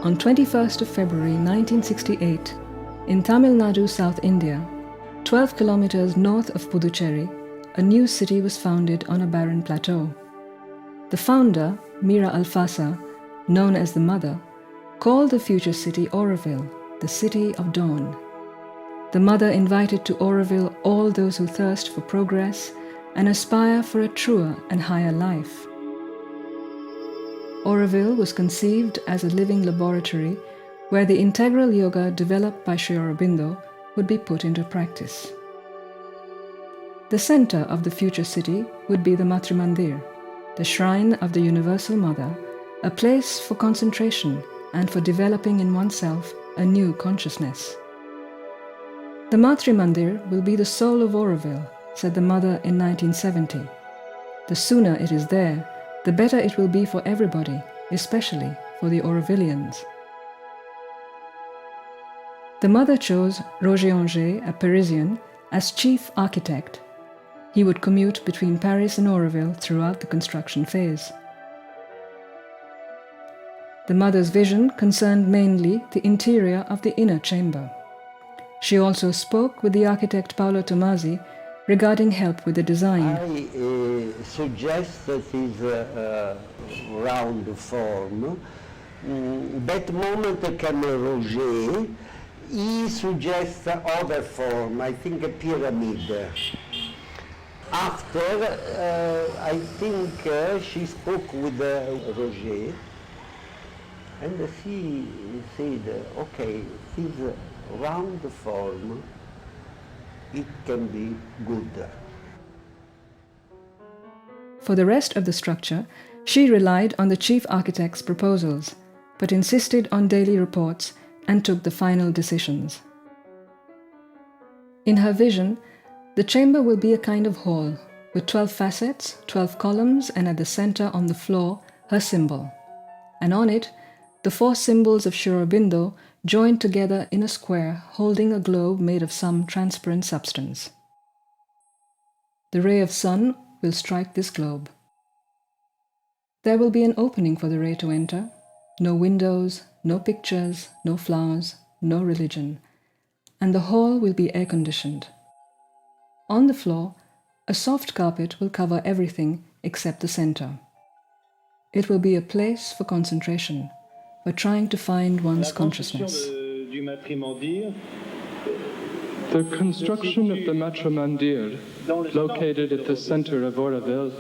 On 21st of February 1968, in Tamil Nadu, South India, 12 kilometers north of Puducherry, a new city was founded on a barren plateau. The founder, Mira Alfasa, known as the Mother, called the future city Auroville, the City of Dawn. The Mother invited to Auroville all those who thirst for progress and aspire for a truer and higher life. Auroville was conceived as a living laboratory where the integral yoga developed by Sri Aurobindo would be put into practice. The center of the future city would be the Matrimandir, the shrine of the Universal Mother, a place for concentration and for developing in oneself a new consciousness. The Matrimandir will be the soul of Auroville, said the Mother in 1970. The sooner it is there, the better it will be for everybody, especially for the Aurovillians. The Mother chose Roger Anger, a Parisian, as chief architect. He would commute between Paris and Auroville throughout the construction phase. The Mother's vision concerned mainly the interior of the inner chamber. She also spoke with the architect Paolo Tomasi regarding help with the design. I suggest that is a round form. That moment came Roger. He suggests other form, I think a pyramid. After, I think she spoke with Roger, and he said, okay, this round form, it can be good. For the rest of the structure, she relied on the chief architect's proposals, but insisted on daily reports and took the final decisions. In her vision, the chamber will be a kind of hall, with 12 facets, 12 columns, and at the center on the floor, her symbol. And on it, the 4 symbols of Sri Aurobindo joined together in a square holding a globe made of some transparent substance. The ray of sun will strike this globe. There will be an opening for the ray to enter. No windows, no pictures, no flowers, no religion. And the hall will be air-conditioned. On the floor, a soft carpet will cover everything except the center. It will be a place for concentration, for trying to find one's consciousness. The construction of the Matrimandir, located at the center of Auroville,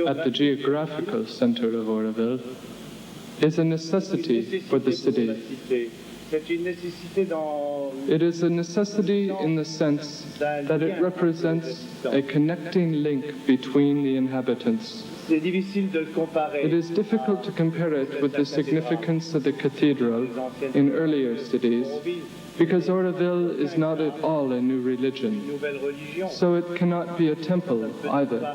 at the geographical center of Auroville, is a necessity for the city. It is a necessity in the sense that it represents a connecting link between the inhabitants. It is difficult to compare it with the significance of the cathedral in earlier cities, because Auroville is not at all a new religion, so it cannot be a temple either.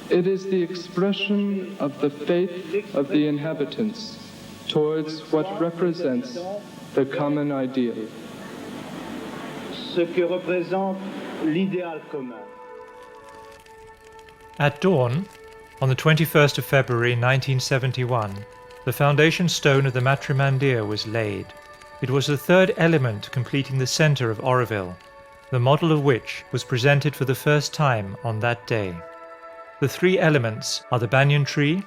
It is the expression of the faith of the inhabitants towards what represents the common ideal. At dawn, on the 21st of February 1971, the foundation stone of the Matrimandir was laid. It was the third element completing the centre of Auroville, the model of which was presented for the first time on that day. The 3 elements are the banyan tree,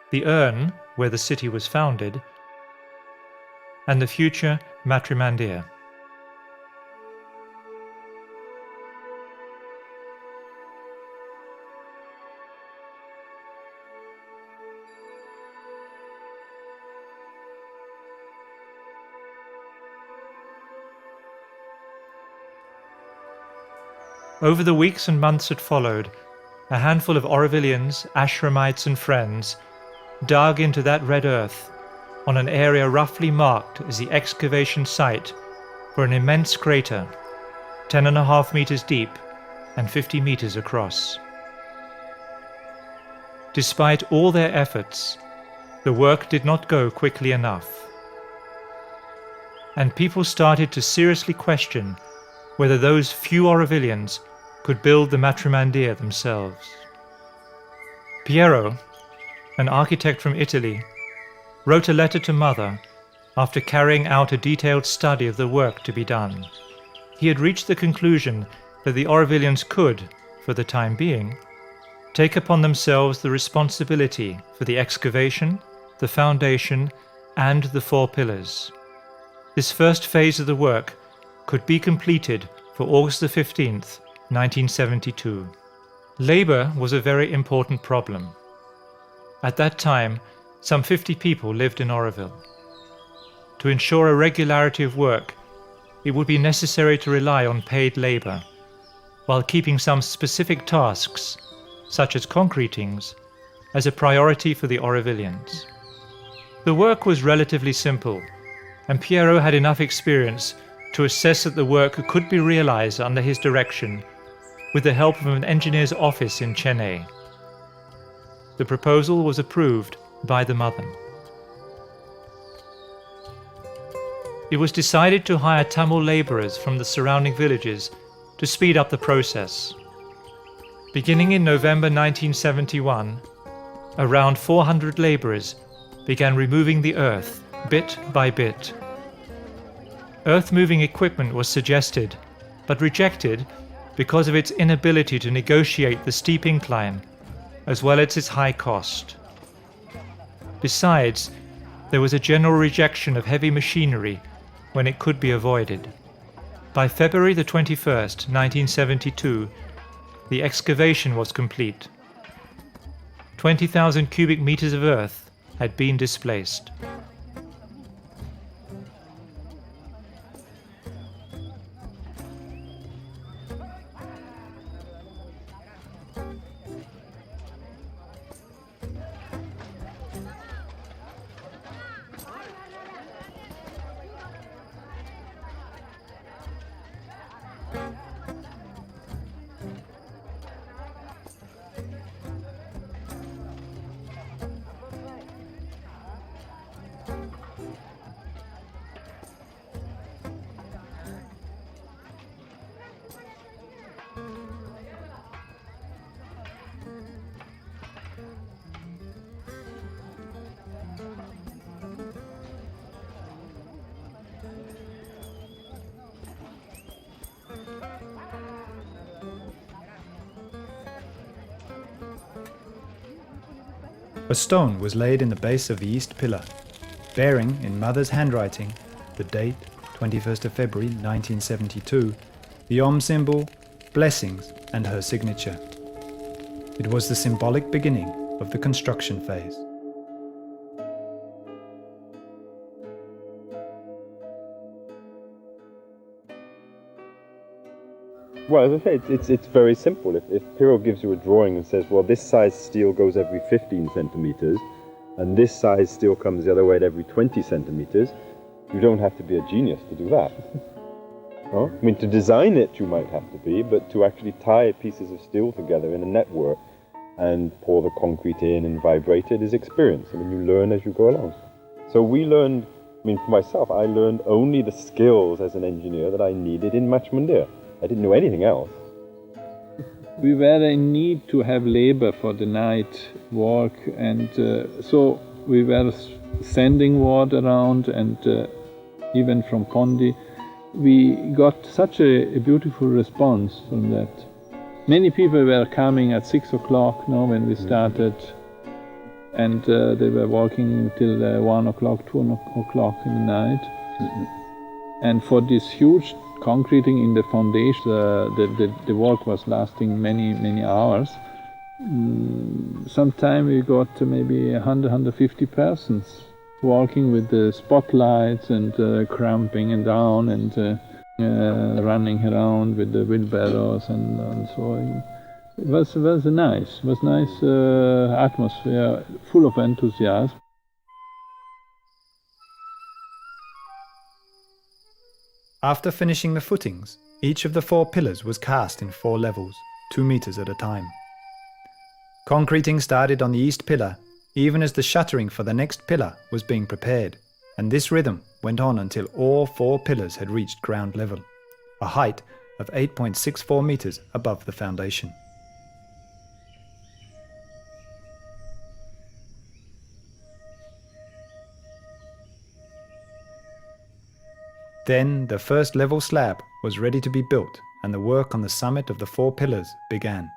the urn where the city was founded, and the future Matrimandir. Over the weeks and months that followed, a handful of Aurovillians, Ashramites and friends dug into that red earth on an area roughly marked as the excavation site for an immense crater, 10.5 meters deep and 50 meters across. Despite all their efforts, the work did not go quickly enough, and people started to seriously question whether those few an architect from Italy, wrote a letter to Mother after carrying out a detailed study of the work to be done. He had reached the conclusion that the Aurovillians could, for the time being, take upon themselves the responsibility for the excavation, the foundation, and the 4 pillars. This first phase of the work could be completed for August the 15th, 1972. Labour was a very important problem. At that time, some 50 people lived in Auroville. To ensure a regularity of work, it would be necessary to rely on paid labour, while keeping some specific tasks, such as concretings, as a priority for the Aurovillians. The work was relatively simple, and Piero had enough experience to assess that the work could be realized under his direction with the help of an engineer's office in Chennai. The proposal was approved by the mother. It was decided to hire Tamil labourers from the surrounding villages to speed up the process. Beginning in November 1971, around 400 labourers began removing the earth bit by bit. Earth-moving equipment was suggested, but rejected because of its inability to negotiate the steep incline, as well as its high cost. Besides, there was a general rejection of heavy machinery when it could be avoided. By February the 21st, 1972, the excavation was complete. 20,000 cubic meters of earth had been displaced. A stone was laid in the base of the east pillar, bearing in Mother's handwriting the date 21st of February 1972, the Om symbol, blessings, and her signature. It was the symbolic beginning of the construction phase. Well, as I say, it's very simple. If Piero gives you a drawing and says, well, this size steel goes every 15 centimeters, and this size steel comes the other way at every 20 centimeters, you don't have to be a genius to do that. Huh? I mean, to design it you might have to be, but to actually tie pieces of steel together in a network and pour the concrete in and vibrate it is experience. I mean, you learn as you go along. So we learned, I mean, for myself, I learned only the skills as an engineer that I needed in Matrimandir. I didn't know anything else. We were in need to have labor for the night work, and so we were sending word around, and even from Pondi. We got such a beautiful response from that. Many people were coming at 6 o'clock now when we started, and they were working till 1 o'clock, 2 o'clock in the night. And for this huge concreting in the foundation, the work was lasting many hours. Sometime we got maybe 150 persons working with the spotlights and cramping and down and running around with the wheelbarrows and so on. It was a nice atmosphere, full of enthusiasm. After finishing the footings, each of the 4 pillars was cast in 4 levels, 2 meters at a time. Concreting started on the east pillar, even as the shuttering for the next pillar was being prepared, and this rhythm went on until all 4 pillars had reached ground level, a height of 8.64 meters above the foundation. Then the first level slab was ready to be built, and the work on the summit of the 4 pillars began.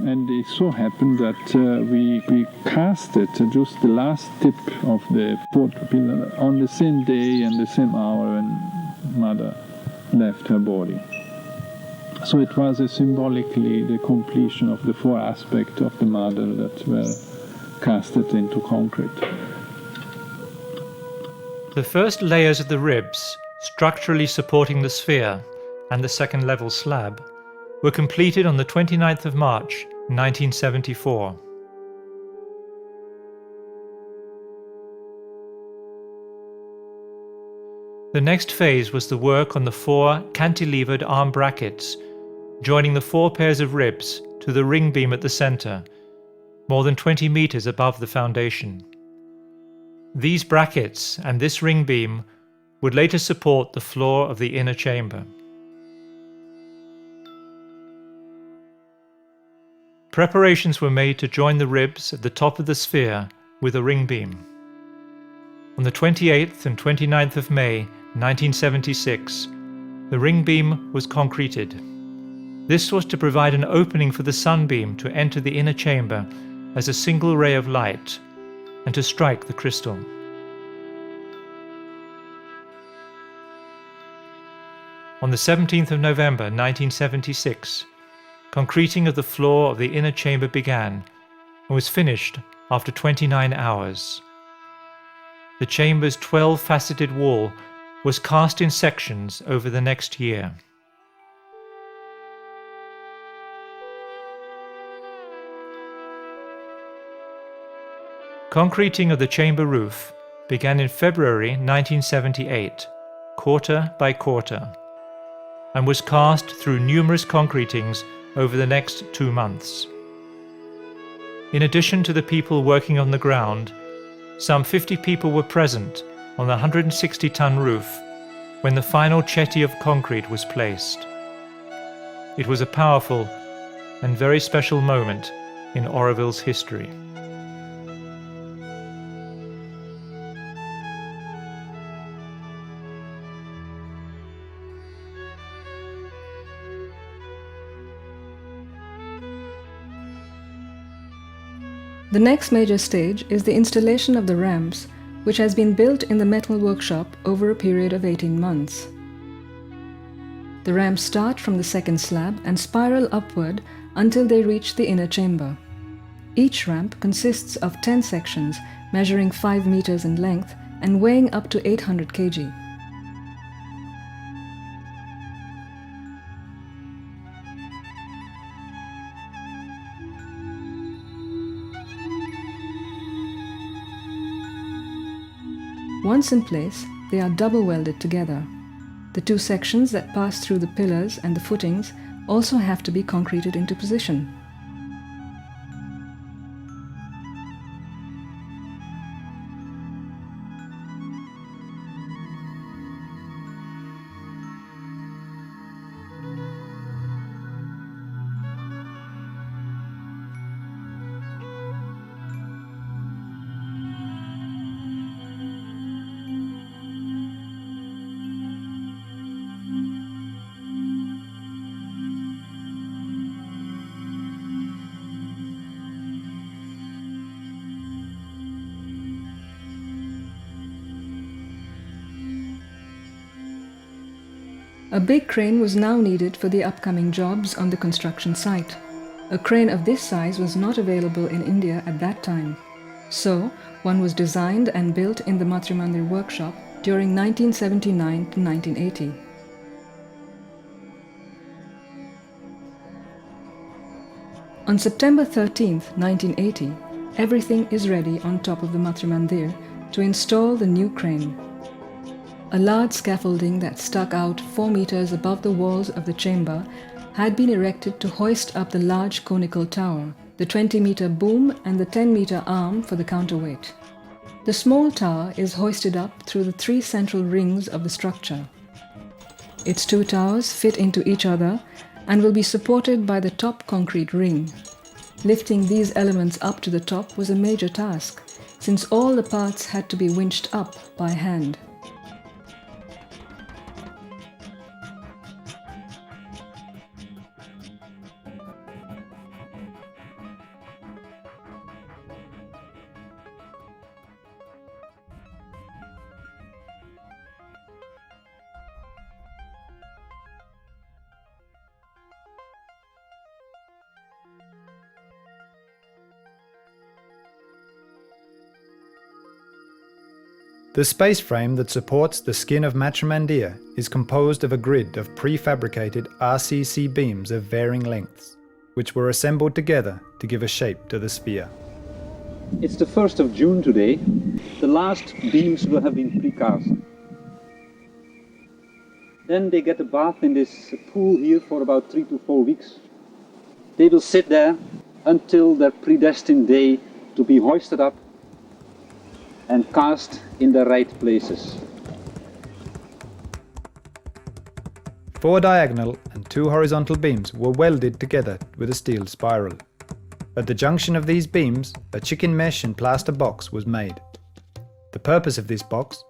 And it so happened that we casted just the last tip of the 4th pillar on the same day and the same hour when Mother left her body. So it was symbolically the completion of the 4 aspects of the Mother that were casted into concrete. The first layers of the ribs, structurally supporting the sphere and the second level slab, were completed on the 29th of March, 1974. The next phase was the work on the 4 cantilevered arm brackets, joining the 4 pairs of ribs to the ring beam at the center, more than 20 meters above the foundation. These brackets and this ring beam would later support the floor of the inner chamber. Preparations were made to join the ribs at the top of the sphere with a ring beam. On the 28th and 29th of May 1976, the ring beam was concreted. This was to provide an opening for the sunbeam to enter the inner chamber as a single ray of light and to strike the crystal. On the 17th of November 1976, concreting of the floor of the inner chamber began and was finished after 29 hours. The chamber's 12-faceted wall was cast in sections over the next year. Concreting of the chamber roof began in February 1978, quarter by quarter, and was cast through numerous concretings over the next 2 months. In addition to the people working on the ground, some 50 people were present on the 160-ton roof when the final chetty of concrete was placed. It was a powerful and very special moment in Oroville's history. The next major stage is the installation of the ramps, which has been built in the metal workshop over a period of 18 months. The ramps start from the second slab and spiral upward until they reach the inner chamber. Each ramp consists of 10 sections measuring 5 meters in length and weighing up to 800 kg. Once in place, they are double welded together. The 2 sections that pass through the pillars and the footings also have to be concreted into position. A big crane was now needed for the upcoming jobs on the construction site. A crane of this size was not available in India at that time. So, one was designed and built in the Matrimandir workshop during 1979 to 1980. On September 13, 1980, everything is ready on top of the Matrimandir to install the new crane. A large scaffolding that stuck out 4 meters above the walls of the chamber had been erected to hoist up the large conical tower, the 20-meter boom and the 10-meter arm for the counterweight. The small tower is hoisted up through the 3 central rings of the structure. Its 2 towers fit into each other and will be supported by the top concrete ring. Lifting these elements up to the top was a major task, since all the parts had to be winched up by hand. The space frame that supports the skin of Matrimandir is composed of a grid of prefabricated RCC beams of varying lengths, which were assembled together to give a shape to the sphere. It's the 1st of June today. The last beams will have been precast. Then they get a bath in this pool here for about 3 to 4 weeks. They will sit there until their predestined day to be hoisted up and cast in the right places. 4 diagonal and 2 horizontal beams were welded together with a steel spiral. At the junction of these beams, a chicken mesh and plaster box was made. The purpose of this box